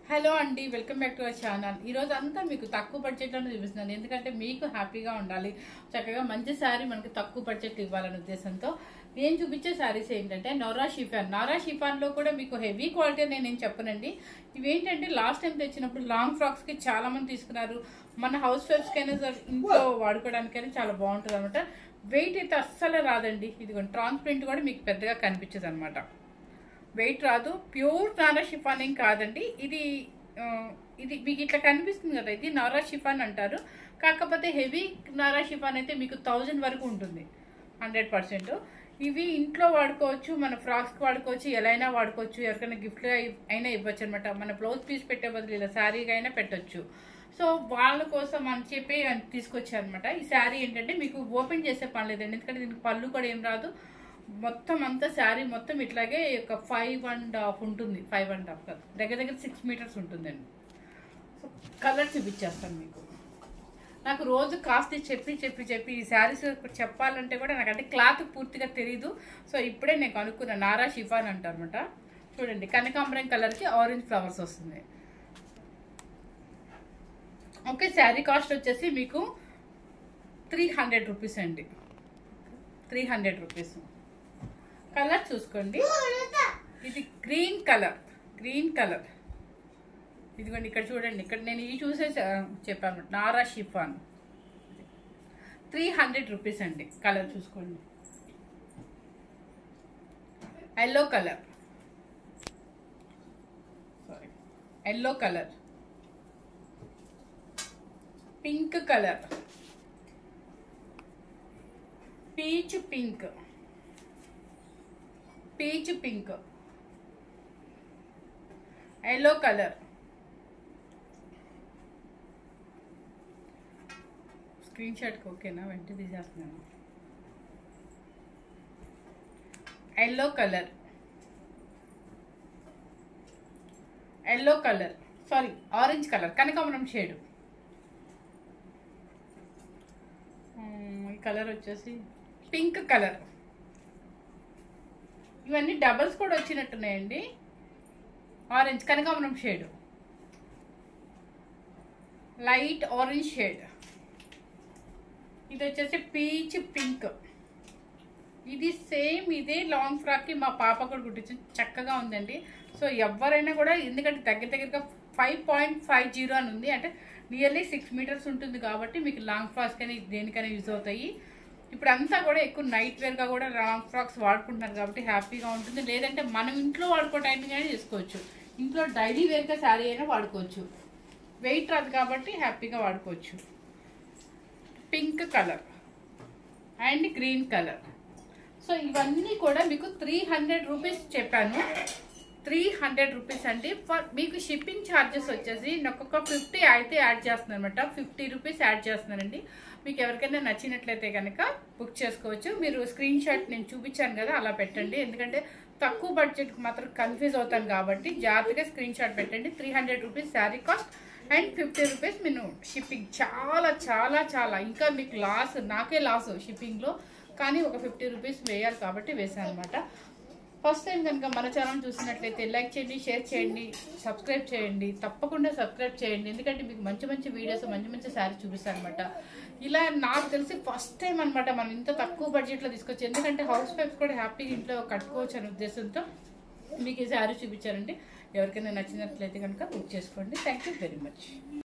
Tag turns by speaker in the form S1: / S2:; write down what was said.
S1: Hello అండి, welcome back to our channel. ఈరోజు అంతా మీకు తక్కువ బడ్జెట్లోనే చూపిస్తున్నాను. ఎందుకంటే మీకు హ్యాపీగా ఉండాలి, చక్కగా మంచి శారీ మనకి తక్కువ బడ్జెట్ ఇవ్వాలనే ఉద్దేశంతో నేను చూపించే శారీస్ ఏంటంటే నోరా షిఫాన్లో కూడా మీకు హెవీ క్వాలిటీ అని నేను చెప్పనండి. ఇవేంటంటే లాస్ట్ టైం తెచ్చినప్పుడు లాంగ్ ఫ్రాక్స్కి చాలా మంది తీసుకున్నారు. మన హౌస్ వైఫ్స్కైనా సరే ఇంట్లో వాడుకోవడానికైనా చాలా బాగుంటుంది అనమాట. వెయిట్ అయితే అస్సలు రాదండి. ఇదిగోండి, ట్రాన్స్పరెంట్ కూడా మీకు పెద్దగా కనిపించదు అనమాట. వెయిట్ రాదు. ప్యూర్ నారా షిఫాన్ ఏం కాదండి. ఇది మీకు ఇట్లా కనిపిస్తుంది కదా, ఇది నారా షిఫాన్ అంటారు. కాకపోతే హెవీ నారా షిఫాన్ అయితే మీకు 1000 వరకు ఉంటుంది 100%. ఇవి ఇంట్లో వాడుకోవచ్చు, మన ఫ్రాక్స్కి వాడుకోవచ్చు, ఎలా అయినా వాడుకోవచ్చు, ఎవరికైనా గిఫ్ట్గా అయినా ఇవ్వచ్చు అనమాట. మన బ్లౌజ్ పీస్ పెట్టే బదులు ఇలా శారీగా అయినా పెట్టచ్చు. సో వాళ్ళ కోసం అని చెప్పి తీసుకొచ్చారనమాట. ఈ శారీ ఏంటంటే మీకు ఓపెన్ చేసే పని లేదండి, ఎందుకంటే దీనికి పళ్ళు కూడా ఏం రాదు. మొత్తం అంతా శారీ మొత్తం ఇట్లాగే ఒక 5.5 ఉంటుంది. 5.5 కాదు, దగ్గర 6 మీటర్స్ ఉంటుందండి. సో కలర్ చూపించేస్తాను మీకు. నాకు రోజు కాస్ట్ చెప్పి ఈ శారీస్ చెప్పాలంటే కూడా నాకంటే క్లాత్ పూర్తిగా తెలీదు. సో ఇప్పుడే నేను అనుకున్న నారా షిఫాన్ అంటారనమాట. చూడండి, కనకాంబరం కలర్కి ఆరెంజ్ ఫ్లవర్స్ వస్తుంది. ఓకే, శారీ కాస్ట్ వచ్చేసి మీకు 300 రూపీస్ అండి. 300 రూపీస్. కలర్ చూసుకోండి, ఇది గ్రీన్ కలర్. ఇదిగోండి, ఇక్కడ చూడండి, ఇక్కడ నేను ఇది చూసే చెప్పాను, నారా షిఫాన్ 300 రూపీస్ అండి. కలర్ చూసుకోండి, yellow colour, pink colour, peach pink, yellow colour, screen షాట్కి ఓకేనా, వెంటనే తీసేస్తున్నాను. Yellow colour, sorry orange colour, కనకాంబరం షేడ్. ఈ కలర్ వచ్చేసి పింక్ కలర్. ఇవన్నీ డబల్స్ కూడా వచ్చినట్టున్నాయండి. ఆరెంజ్, కనకాంబరం షేడ్, లైట్ ఆరెంజ్ షేడ్. ఇది వచ్చేసి పీచ్ పింక్. ఇది సేమ్ ఇదే లాంగ్ ఫ్రాక్కి మా పాప కూడా కుట్టించి చక్కగా ఉందండి. సో ఎవరైనా కూడా, ఎందుకంటే దగ్గరగా 5.50 అని ఉంది, అంటే నియర్లీ 6 మీటర్స్ ఉంటుంది కాబట్టి మీకు లాంగ్ ఫ్రాక్స్ కానీ దేనికైనా యూజ్ అవుతాయి. ఇప్పుడు అంతా కూడా ఎక్కువ నైట్ వేర్గా కూడా లాంగ్ ఫ్రాక్స్ వాడుకుంటున్నారు కాబట్టి హ్యాపీగా ఉంటుంది. లేదంటే మనం ఇంట్లో వాడుకోవడానికి కానీ చేసుకోవచ్చు. ఇంట్లో డైలీ వేర్గా శారీ అయినా వాడుకోవచ్చు. వెయిట్ రాదు కాబట్టి హ్యాపీగా వాడుకోవచ్చు. Pink colour and green colour. So ఇవన్నీ కూడా మీకు 300 రూపీస్ చెప్పాను. 300 రూపీస్ అండి. మీకు షిప్పింగ్ ఛార్జెస్ వచ్చేసి ఒక్కొక్క 50 అయితే యాడ్ చేస్తున్నాను అనమాట. 50 రూపీస్ యాడ్ చేస్తున్నానండి. మీకు ఎవరికైనా నచ్చినట్లయితే కనుక బుక్ చేసుకోవచ్చు. మీరు స్క్రీన్ షాట్ నేను చూపించాను కదా, అలా పెట్టండి. ఎందుకంటే తక్కువ బడ్జెట్కి మాత్రం కన్ఫ్యూజ్ అవుతాను కాబట్టి జాగ్రత్తగా స్క్రీన్ షాట్ పెట్టండి. 300 rupees sari cost and 50 rupees మీరు షిప్పింగ్. చాలా చాలా చాలా ఇంకా మీకు లాస్, నాకే లాస్ షిప్పింగ్లో, కానీ ఒక 50 రూపీస్ వేయాలి కాబట్టి వేసాను అనమాట. ఫస్ట్ టైం కనుక మన ఛానల్ చూసినట్లయితే లైక్ చేయండి, షేర్ చేయండి, సబ్స్క్రైబ్ చేయండి. తప్పకుండా సబ్స్క్రైబ్ చేయండి, ఎందుకంటే మీకు మంచి వీడియోస్, మంచి శారీ చూపిస్తాను అనమాట. ఇలా నాకు తెలిసి ఫస్ట్ టైం అనమాట మనం ఇంత తక్కువ బడ్జెట్లో తీసుకొచ్చి, ఎందుకంటే హౌస్ వైఫ్స్ కూడా హ్యాపీగా ఇంట్లో కట్టుకోవచ్చు అనే ఉద్దేశంతో మీకు ఈ శారీ చూపించారండి. ఎవరికైనా నచ్చినట్లయితే కనుక బుక్ చేసుకోండి. Thank you very much.